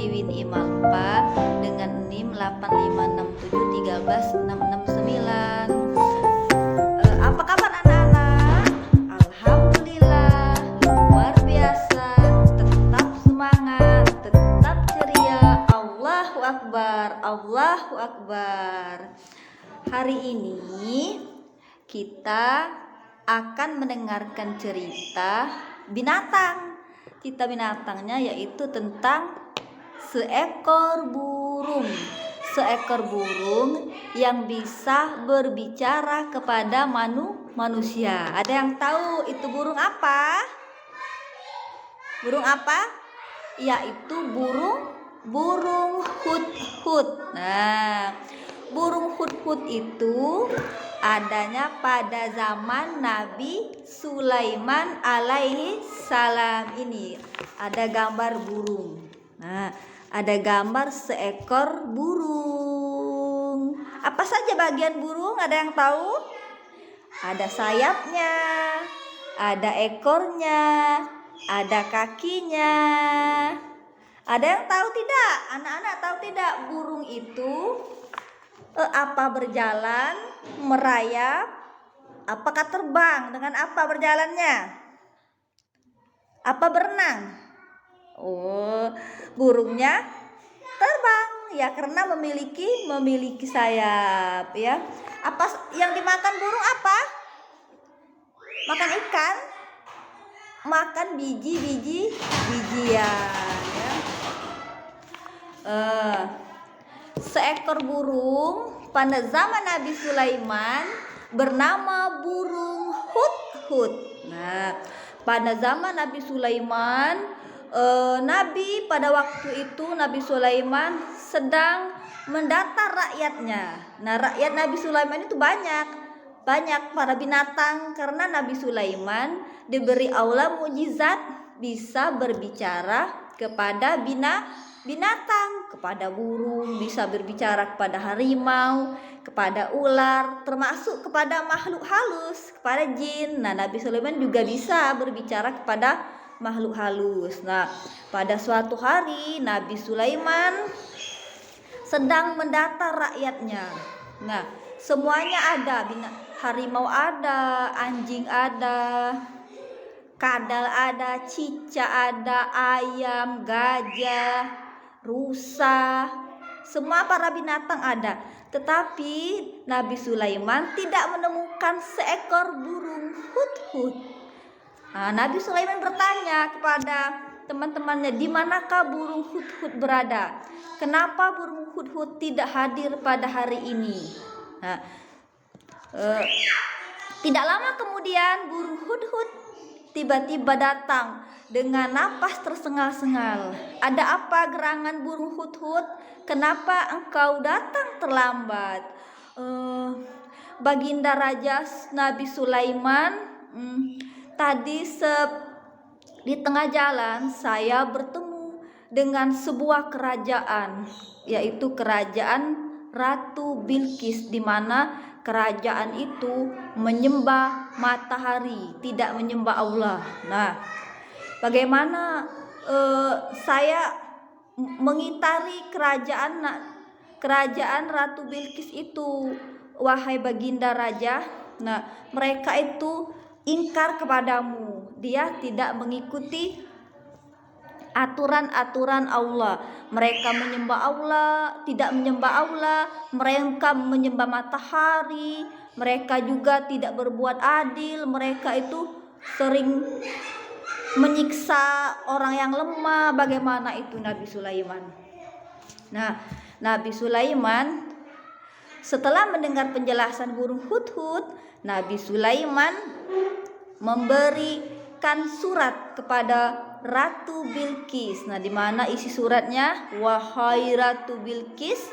Wiwin Imalpa dengan NIM 856731669. Apa kabar anak-anak? Alhamdulillah, luar biasa. Tetap semangat, tetap ceria. Allahu Akbar, Allahu Akbar. Hari ini kita akan mendengarkan cerita binatang. Cerita binatangnya yaitu tentang seekor burung. Seekor burung yang bisa berbicara kepada manusia. Ada yang tahu itu burung apa? Burung apa? Yaitu burung hudhud. Nah, burung hudhud itu adanya pada zaman Nabi Sulaiman alaihi salam. Ini ada gambar burung. Nah, ada gambar seekor burung. Apa saja bagian burung? Ada yang tahu? Ada sayapnya, ada ekornya, ada kakinya. Ada yang tahu tidak? Anak-anak tahu tidak burung itu apa berjalan, merayap, apakah terbang, dengan apa berjalannya? Apa berenang? Oh, burungnya terbang ya karena memiliki sayap ya. Apa yang dimakan burung apa? Makan ikan, makan bijian ya. Seekor burung pada zaman Nabi Sulaiman bernama burung hudhud. Nah, pada zaman Nabi Sulaiman, pada waktu itu Nabi Sulaiman sedang mendata rakyatnya. Nah, rakyat Nabi Sulaiman itu banyak para binatang karena Nabi Sulaiman diberi aula mukjizat bisa berbicara kepada binatang, kepada burung, bisa berbicara kepada harimau, kepada ular, termasuk kepada makhluk halus, kepada jin. Nah, Nabi Sulaiman juga bisa berbicara kepada makhluk halus. Nah, pada suatu hari Nabi Sulaiman sedang mendata rakyatnya. Nah, semuanya ada, harimau ada, anjing ada, kadal ada, cicak ada, ayam, gajah, rusa, semua para binatang ada. Tetapi Nabi Sulaiman tidak menemukan seekor burung hudhud. Nah, Nabi Sulaiman bertanya kepada teman-temannya, di manakah burung hudhud berada? Kenapa burung hudhud tidak hadir pada hari ini? Nah, tidak lama kemudian burung hudhud tiba-tiba datang dengan napas tersengal-sengal. Ada apa gerangan burung hudhud? Kenapa engkau datang terlambat? Baginda Raja Nabi Sulaiman, tadi di tengah jalan saya bertemu dengan sebuah kerajaan, yaitu kerajaan Ratu Bilqis, di mana kerajaan itu menyembah matahari, tidak menyembah Allah. Nah, bagaimana saya mengitari kerajaan Ratu Bilqis itu, wahai baginda raja? Nah, mereka itu ingkar kepadamu, dia tidak mengikuti aturan-aturan Allah. Mereka menyembah Allah, tidak menyembah Allah, mereka menyembah matahari, mereka juga tidak berbuat adil, mereka itu sering menyiksa orang yang lemah. Bagaimana itu Nabi Sulaiman? Nah, Nabi Sulaiman setelah mendengar penjelasan burung hudhud, Nabi Sulaiman memberikan surat kepada Ratu Bilqis. Nah, di mana isi suratnya? Wahai Ratu Bilqis,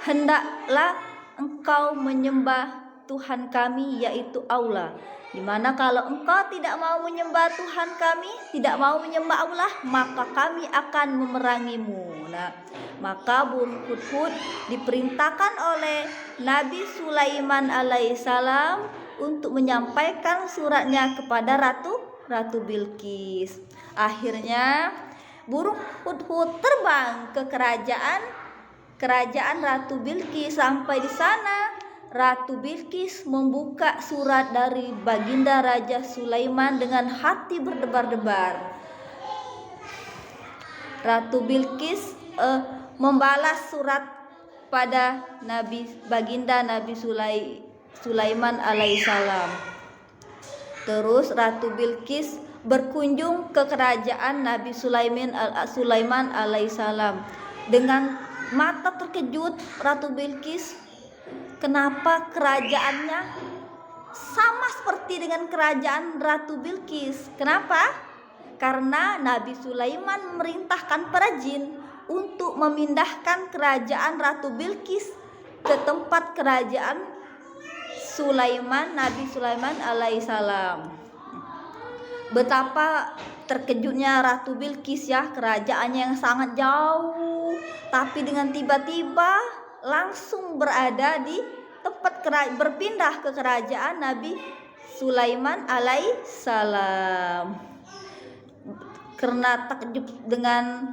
hendaklah engkau menyembah Tuhan kami, yaitu Allah. Dimana kalau engkau tidak mau menyembah Tuhan kami, tidak mau menyembah Allah, maka kami akan memerangimu. Nah, maka burung hudhud diperintahkan oleh Nabi Sulaiman alaihissalam untuk menyampaikan suratnya kepada Ratu Bilqis. Akhirnya burung hudhud terbang ke kerajaan Ratu Bilqis. Sampai di sana Ratu Bilqis membuka surat dari Baginda Raja Sulaiman dengan hati berdebar-debar. Ratu Bilqis membalas surat pada Baginda Nabi Sulaiman alaihissalam. Terus Ratu Bilqis berkunjung ke kerajaan Nabi Sulaiman alaihissalam. Dengan mata terkejut Ratu Bilqis, kenapa kerajaannya sama seperti dengan kerajaan Ratu Bilqis? Kenapa? Karena Nabi Sulaiman memerintahkan para jin untuk memindahkan kerajaan Ratu Bilqis ke tempat kerajaan Nabi Sulaiman alaihissalam. Betapa terkejutnya Ratu Bilqis ya, kerajaannya yang sangat jauh, tapi dengan tiba-tiba langsung berada di tempat berpindah ke kerajaan Nabi Sulaiman alaihissalam. Karena takjub dengan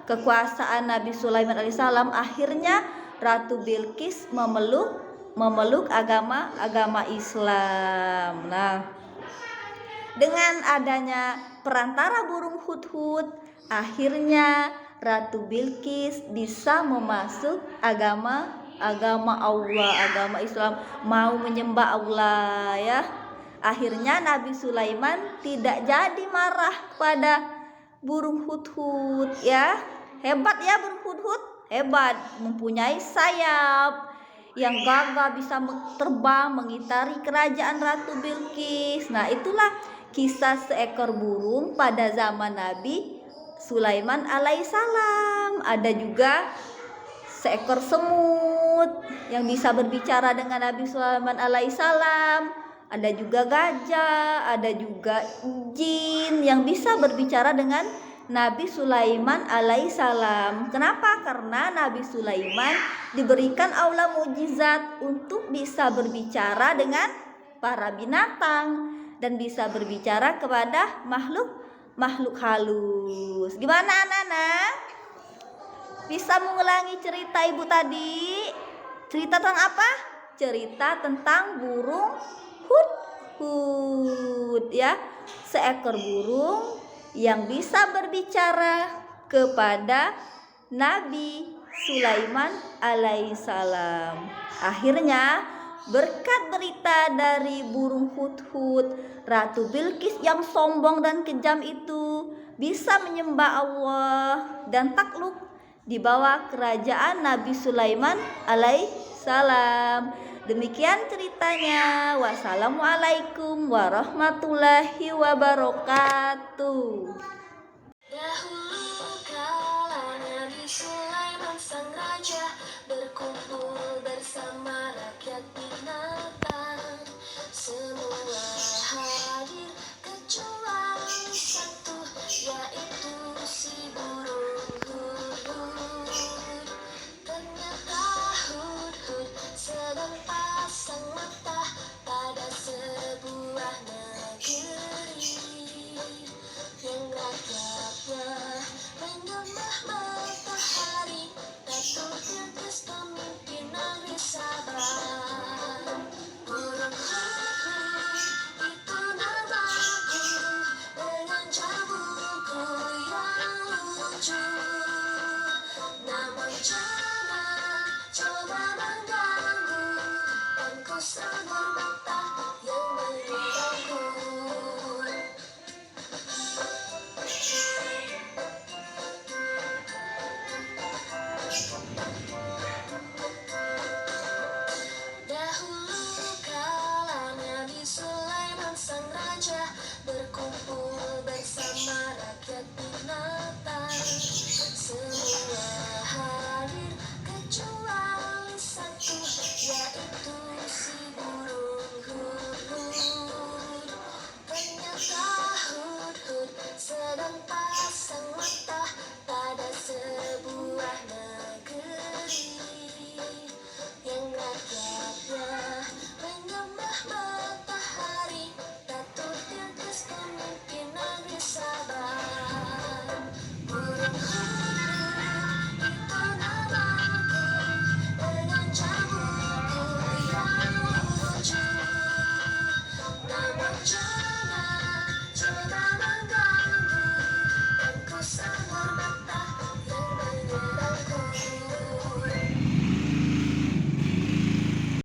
kekuasaan Nabi Sulaiman alaihissalam, akhirnya Ratu Bilqis memeluk agama Islam. Nah, dengan adanya perantara burung hudhud, akhirnya Ratu Bilqis bisa memasuk agama Allah, agama Islam, mau menyembah Allah ya. Akhirnya Nabi Sulaiman tidak jadi marah pada burung hudhud ya. Hebat ya burung hudhud, hebat, mempunyai sayap yang gagah, bisa terbang mengitari kerajaan Ratu Bilqis. Nah, itulah kisah seekor burung pada zaman Nabi Sulaiman alaihissalam. Ada juga seekor semut yang bisa berbicara dengan Nabi Sulaiman alaihissalam. Ada juga gajah, ada juga jin yang bisa berbicara dengan Nabi Sulaiman alaihissalam. Kenapa? Karena Nabi Sulaiman diberikan aula mukjizat untuk bisa berbicara dengan para binatang dan bisa berbicara kepada makhluk halus. Gimana anak-anak? Bisa mengulangi cerita ibu tadi? Cerita tentang apa? Cerita tentang burung hudhud ya, seekor burung yang bisa berbicara kepada Nabi Sulaiman alaihissalam. Akhirnya berkat berita dari burung hudhud, Ratu Bilqis yang sombong dan kejam itu bisa menyembah Allah dan takluk di bawah kerajaan Nabi Sulaiman alaihissalam. Demikian ceritanya. Wassalamualaikum warahmatullahi wabarakatuh. Dahulu kala Nabi Sulaiman sang raja berkumpul bersama rakyat binatang. Semua hadir kecuali satu, yaitu si burung hudhud. Ternyata hudhud sedang pasang mata pada sebuah negeri yang rakyatnya menyembah matahari. Ratu Bilqis pemimpin negeri Saba.